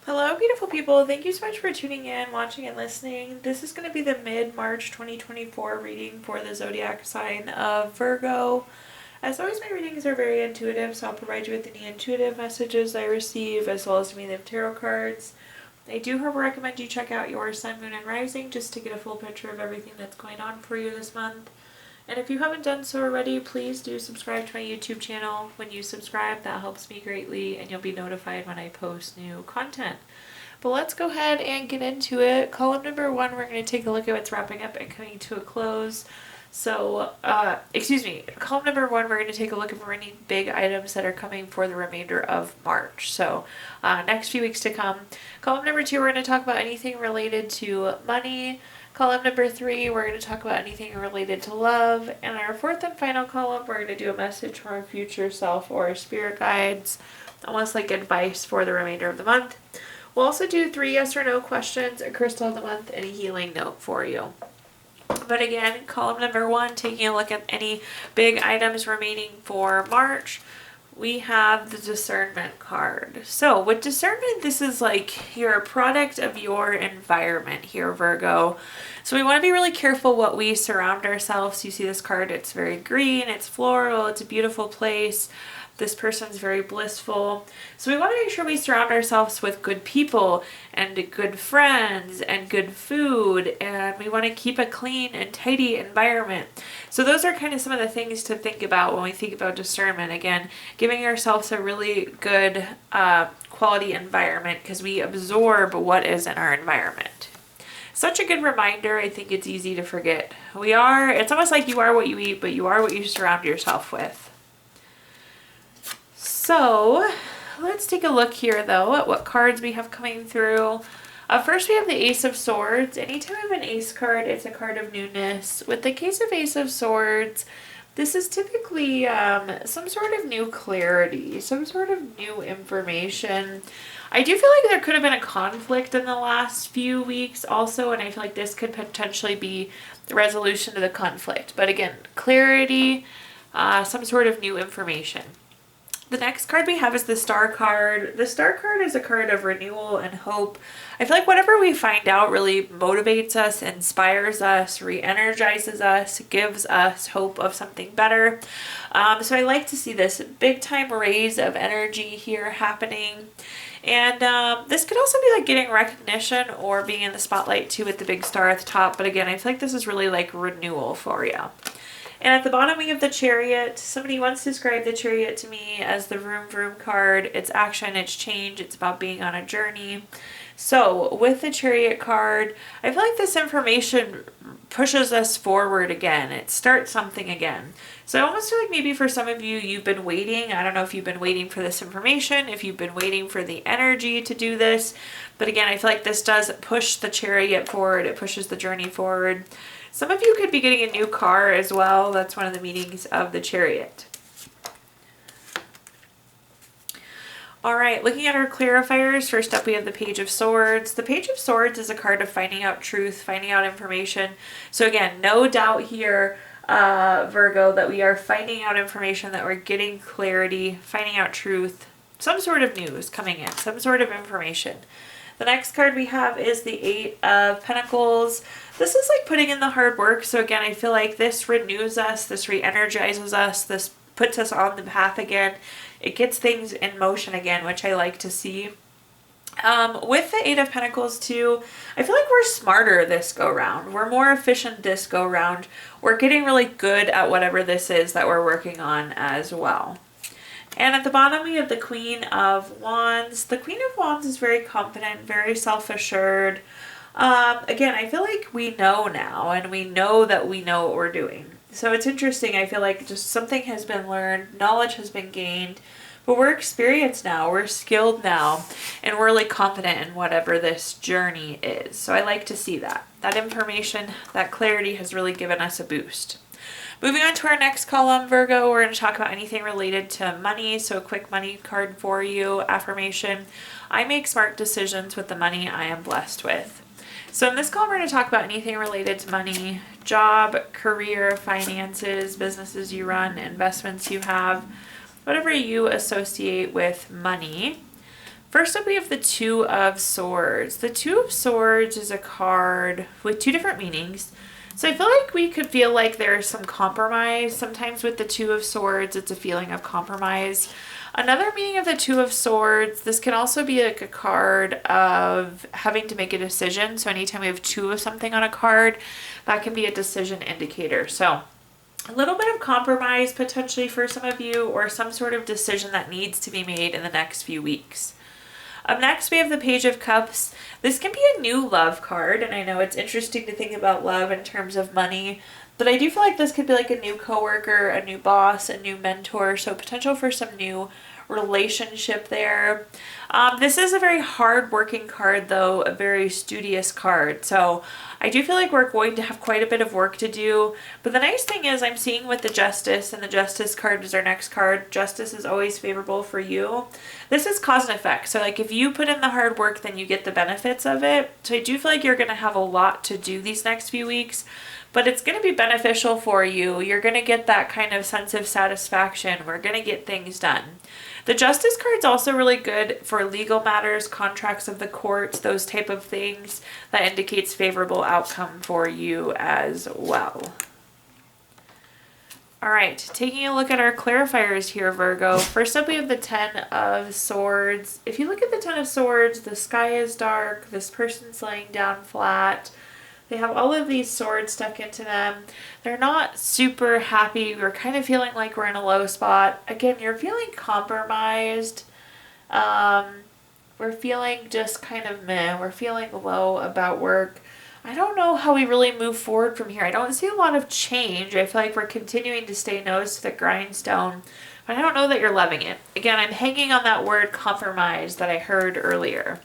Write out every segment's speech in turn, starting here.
Hello, beautiful people. Thank you so much for tuning in, watching, and listening. This is going to be the mid-March 2024 reading for the zodiac sign of Virgo. As always, my readings are very intuitive, so I'll provide you with any intuitive messages I receive, as well as the meaning of tarot cards. I do, however, recommend you check out your sun, moon, and rising just to get a full picture of everything that's going on for you this month. And if you haven't done so already, please do subscribe to my YouTube channel. When you subscribe, that helps me greatly, and you'll be notified when I post new content. But let's go ahead and get into it. Column number 1, we're going to take a look at what's wrapping up and coming to a close. Column number 1, we're going to take a look at any big items that are coming for the remainder of March. So, next few weeks to come. Column number 2, we're going to talk about anything related to money. Column number 3, we're going to talk about anything related to love. And our fourth and final column, we're going to do a message from our future self or our spirit guides, almost like advice for the remainder of the month. We'll also do 3 yes or no questions, a crystal of the month, and a healing note for you. But again, column number 1, taking a look at any big items remaining for March, we have the discernment card. So with discernment, this is like you're a product of your environment here, Virgo. So we want to be really careful what we surround ourselves. You see this card, it's very green, it's floral, it's a beautiful place. This person's very blissful. So we want to make sure we surround ourselves with good people and good friends and good food, and we want to keep a clean and tidy environment. So those are kind of some of the things to think about when we think about discernment. Again, giving ourselves a really good quality environment, because we absorb what is in our environment. Such a good reminder. I think it's easy to forget. It's almost like you are what you eat, but you are what you surround yourself with. So let's take a look here, though, at what cards we have coming through. First, we have the Ace of Swords. Anytime we have an Ace card, it's a card of newness. With the case of Ace of Swords, this is typically some sort of new clarity, some sort of new information. I do feel like there could have been a conflict in the last few weeks also, and I feel like this could potentially be the resolution to the conflict. But again, clarity, some sort of new information. The next card we have is the Star card. The Star card is a card of renewal and hope. I feel like whatever we find out really motivates us, inspires us, re-energizes us, gives us hope of something better. So I like to see this big time raise of energy here happening. And this could also be like getting recognition or being in the spotlight too with the big star at the top. But again, I feel like this is really like renewal for you. And at the bottom we have the Chariot. Somebody once described the Chariot to me as the vroom vroom card. It's action, it's change, it's about being on a journey. So with the Chariot card, I feel like this information pushes us forward again. It starts something again. So I almost feel like maybe for some of you, you've been waiting. I don't know if you've been waiting for this information, if you've been waiting for the energy to do this. But again, I feel like this does push the Chariot forward. It pushes the journey forward. Some of you could be getting a new car as well. That's one of the meanings of the Chariot. All right, looking at our clarifiers, first up we have the Page of Swords. The Page of Swords is a card of finding out truth, finding out information. So again, no doubt here, Virgo, that we are finding out information, that we're getting clarity, finding out truth, some sort of news coming in, some sort of information. The next card we have is the Eight of Pentacles. This is like putting in the hard work. So again, I feel like this renews us, this re-energizes us, this puts us on the path again. It gets things in motion again, which I like to see. With the Eight of Pentacles too, I feel like we're smarter this go round. We're more efficient this go round. We're getting really good at whatever this is that we're working on as well. And at the bottom we have the Queen of Wands. The Queen of Wands is very confident, very self-assured. Again, I feel like we know now, and we know that we know what we're doing. So it's interesting. I feel like just something has been learned, knowledge has been gained, but we're experienced now, we're skilled now, and we're really confident in whatever this journey is. So I like to see that. That information, that clarity has really given us a boost. Moving on to our next column, Virgo, we're going to talk about anything related to money. So a quick money card for you, affirmation. I make smart decisions with the money I am blessed with. So in this column, we're going to talk about anything related to money, job, career, finances, businesses you run, investments you have, whatever you associate with money. First up, we have the Two of Swords. The Two of Swords is a card with two different meanings. So I feel like we could feel like there's some compromise. Sometimes with the Two of Swords, it's a feeling of compromise. Another meaning of the Two of Swords, this can also be like a card of having to make a decision. So anytime we have two of something on a card, that can be a decision indicator. So a little bit of compromise potentially for some of you, or some sort of decision that needs to be made in the next few weeks. Up next, we have the Page of Cups. This can be a new love card, and I know it's interesting to think about love in terms of money, but I do feel like this could be like a new coworker, a new boss, a new mentor, so potential for some new relationship there. This is a very hard-working card, though, a very studious card, so I do feel like we're going to have quite a bit of work to do, but the nice thing is I'm seeing with the Justice, and the Justice card is our next card. Justice is always favorable for you. This is cause and effect, so like if you put in the hard work, then you get the benefits of it. So I do feel like you're going to have a lot to do these next few weeks, but it's going to be beneficial for you. You're going to get that kind of sense of satisfaction. We're going to get things done. The Justice card is also really good for legal matters, contracts of the courts, those type of things. That indicates favorable outcome for you as well. All right, taking a look at our clarifiers here, Virgo. First up, we have the Ten of Swords. If you look at the Ten of Swords, the sky is dark. This person's laying down flat. They have all of these swords stuck into them. They're not super happy. We're kind of feeling like we're in a low spot. Again, you're feeling compromised. We're feeling just kind of meh. We're feeling low about work. I don't know how we really move forward from here. I don't see a lot of change. I feel like we're continuing to stay nose to the grindstone, but I don't know that you're loving it. Again, I'm hanging on that word compromise that I heard earlier.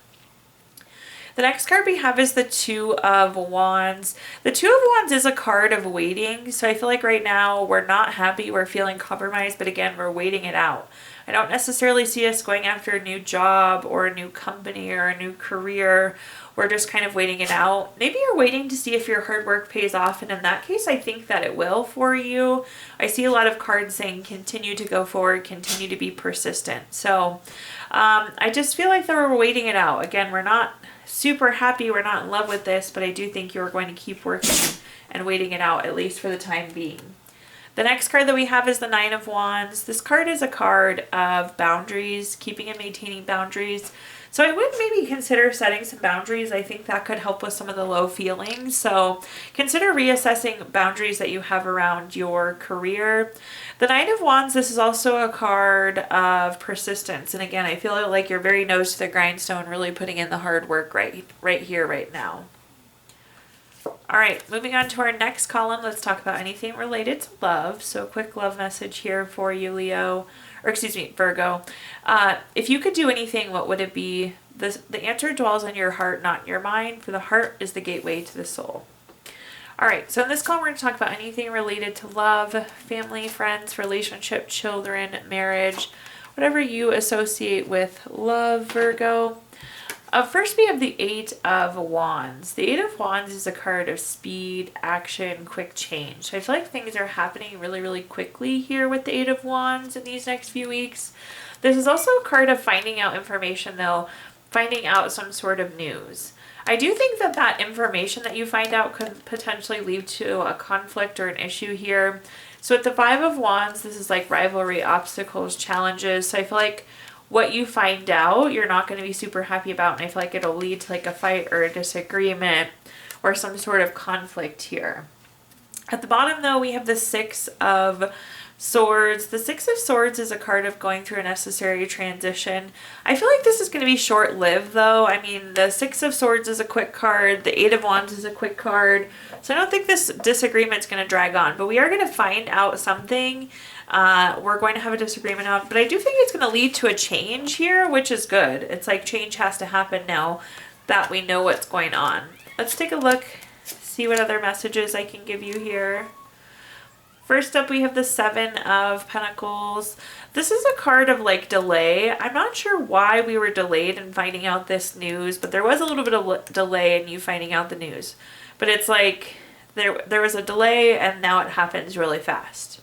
The next card we have is the Two of Wands. The Two of Wands is a card of waiting. So I feel like right now we're not happy. We're feeling compromised, but again, we're waiting it out. I don't necessarily see us going after a new job or a new company or a new career. We're just kind of waiting it out. Maybe you're waiting to see if your hard work pays off. And in that case, I think that it will for you. I see a lot of cards saying continue to go forward, continue to be persistent. So I just feel like that we're waiting it out. Again, we're not super happy, we're not in love with this, but I do think you're going to keep working and waiting it out, at least for the time being. The next card that we have is the Nine of Wands. This card is a card of boundaries, keeping and maintaining boundaries. So I would maybe consider setting some boundaries. I think that could help with some of the low feelings. So consider reassessing boundaries that you have around your career. The Nine of Wands, this is also a card of persistence. And again, I feel like you're very nose to the grindstone, really putting in the hard work right here, right now. All right, moving on to our next column, let's talk about anything related to love. So a quick love message here for you, Leo, or excuse me, Virgo. If you could do anything, what would it be? The answer dwells on your heart, not your mind, for the heart is the gateway to the soul. All right, so in this column, we're going to talk about anything related to love, family, friends, relationship, children, marriage, whatever you associate with love, Virgo. First, we have the Eight of Wands. The Eight of Wands is a card of speed, action, quick change. So I feel like things are happening really, really quickly here with the Eight of Wands in these next few weeks. This is also a card of finding out information, though, finding out some sort of news. I do think that that information that you find out could potentially lead to a conflict or an issue here. So with the Five of Wands, this is like rivalry, obstacles, challenges. So I feel like what you find out, you're not going to be super happy about. And I feel like it'll lead to like a fight or a disagreement or some sort of conflict here. At the bottom, though, we have the Six of Swords. The Six of Swords is a card of going through a necessary transition. I feel like this is going to be short-lived, though. I mean, the Six of Swords is a quick card. The Eight of Wands is a quick card. So I don't think this disagreement is going to drag on. But we are going to find out something we're going to have a disagreement on. But I do think it's going to lead to a change here, which is good. It's like change has to happen now that we know what's going on. Let's take a look, see what other messages I can give you here. First up, we have the Seven of Pentacles. This is a card of like delay. I'm not sure why we were delayed in finding out this news, but there was a little bit of delay in you finding out the news. But it's like there was a delay and now it happens really fast.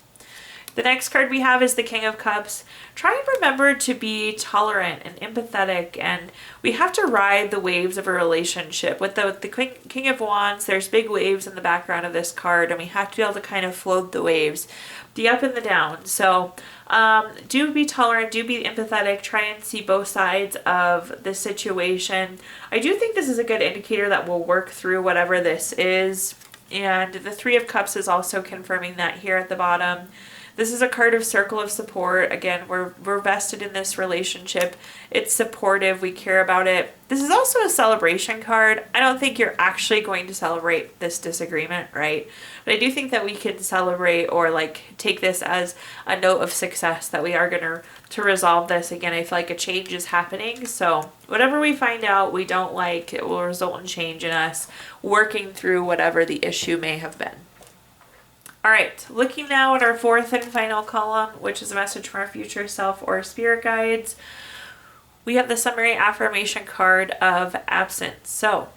The next card we have is the King of Cups. Try and remember to be tolerant and empathetic, and we have to ride the waves of a relationship. With the King of Wands, there's big waves in the background of this card, and we have to be able to kind of float the waves, the up and the down. So do be tolerant, do be empathetic, try and see both sides of the situation. I do think this is a good indicator that we'll work through whatever this is. And the Three of Cups is also confirming that here at the bottom. This is a card of circle of support. Again, we're vested in this relationship. It's supportive. We care about it. This is also a celebration card. I don't think you're actually going to celebrate this disagreement, right? But I do think that we can celebrate or like take this as a note of success that we are going to resolve this. Again, I feel like a change is happening. So whatever we find out we don't like, it will result in change in us working through whatever the issue may have been. All right, looking now at our fourth and final column, which is a message from our future self or spirit guides, we have the summary affirmation card of absence. So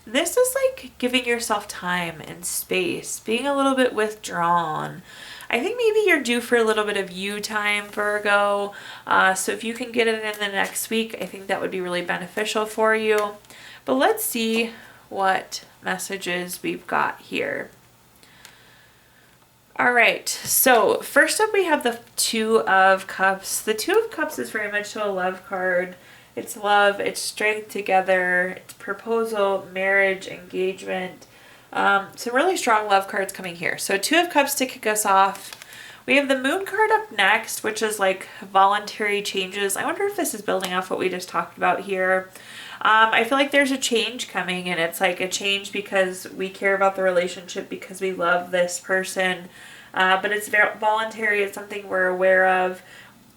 this is like giving yourself time and space, being a little bit withdrawn. I think maybe you're due for a little bit of you time, Virgo. So if you can get it in the next week, I think that would be really beneficial for you. But let's see what messages we've got here. All right, so first up we have the Two of Cups. The Two of Cups is very much so a love card. It's love, it's strength together, it's proposal, marriage, engagement. Some really strong love cards coming here. So Two of Cups to kick us off. We have the Moon card up next, which is like voluntary changes. I wonder if this is building off what we just talked about here. I feel like there's a change coming, and it's like a change because we care about the relationship, because we love this person. But it's very voluntary. It's something we're aware of.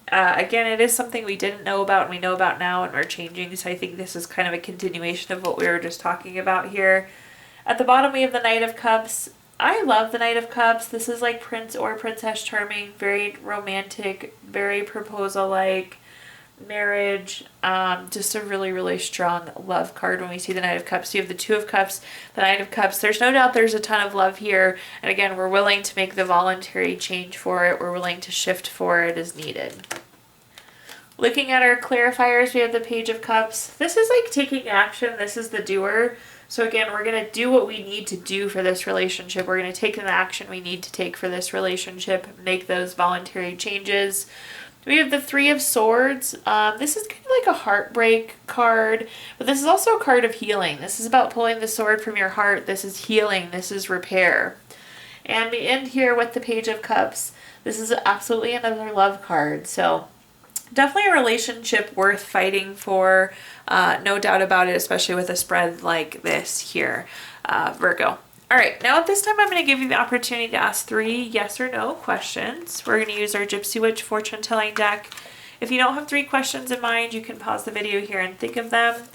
Again, it is something we didn't know about and we know about now, and we're changing. So I think this is kind of a continuation of what we were just talking about here. At the bottom, we have the Knight of Cups. I love the Knight of Cups. This is like Prince or Princess Charming, very romantic, very proposal-like. Marriage, just a really, really strong love card when we see the Knight of Cups. You have the Two of Cups, the Knight of Cups. There's no doubt there's a ton of love here. And again, we're willing to make the voluntary change for it. We're willing to shift for it as needed. Looking at our clarifiers, we have the Page of Cups. This is like taking action. This is the doer. So again, we're going to do what we need to do for this relationship. We're going to take the action we need to take for this relationship, make those voluntary changes. We have the Three of Swords. This is kind of like a heartbreak card, but this is also a card of healing. This is about pulling the sword from your heart. This is healing. This is repair. And we end here with the Page of Cups. This is absolutely another love card. So definitely a relationship worth fighting for. No doubt about it, especially with a spread like this here, Virgo. All right, now at this time, I'm going to give you the opportunity to ask 3 yes or no questions. We're going to use our Gypsy Witch fortune telling deck. If you don't have 3 questions in mind, you can pause the video here and think of them.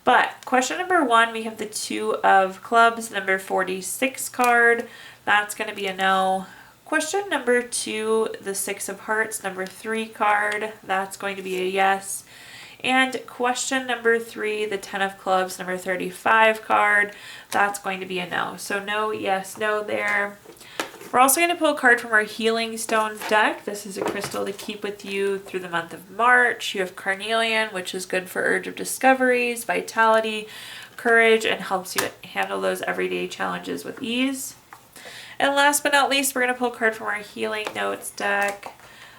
But question number 1, we have the Two of Clubs, number 46 card. That's going to be a no. Question number 2, the Six of Hearts, number 3 card. That's going to be a yes. And question number 3, the Ten of Clubs, number 35 card, that's going to be a no. So no, yes, no there. We're also going to pull a card from our Healing Stones deck. This is a crystal to keep with you through the month of March. You have Carnelian, which is good for urge of discoveries, vitality, courage, and helps you handle those everyday challenges with ease. And last but not least, we're going to pull a card from our Healing Notes deck.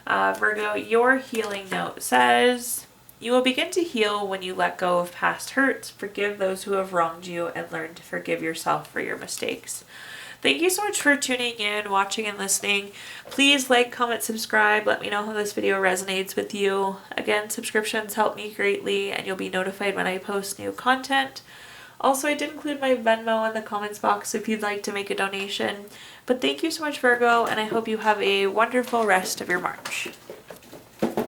Virgo, your healing note says, you will begin to heal when you let go of past hurts, forgive those who have wronged you, and learn to forgive yourself for your mistakes. Thank you so much for tuning in, watching, and listening. Please like, comment, subscribe. Let me know how this video resonates with you. Again, subscriptions help me greatly, and you'll be notified when I post new content. Also, I did include my Venmo in the comments box if you'd like to make a donation. But thank you so much, Virgo, and I hope you have a wonderful rest of your March.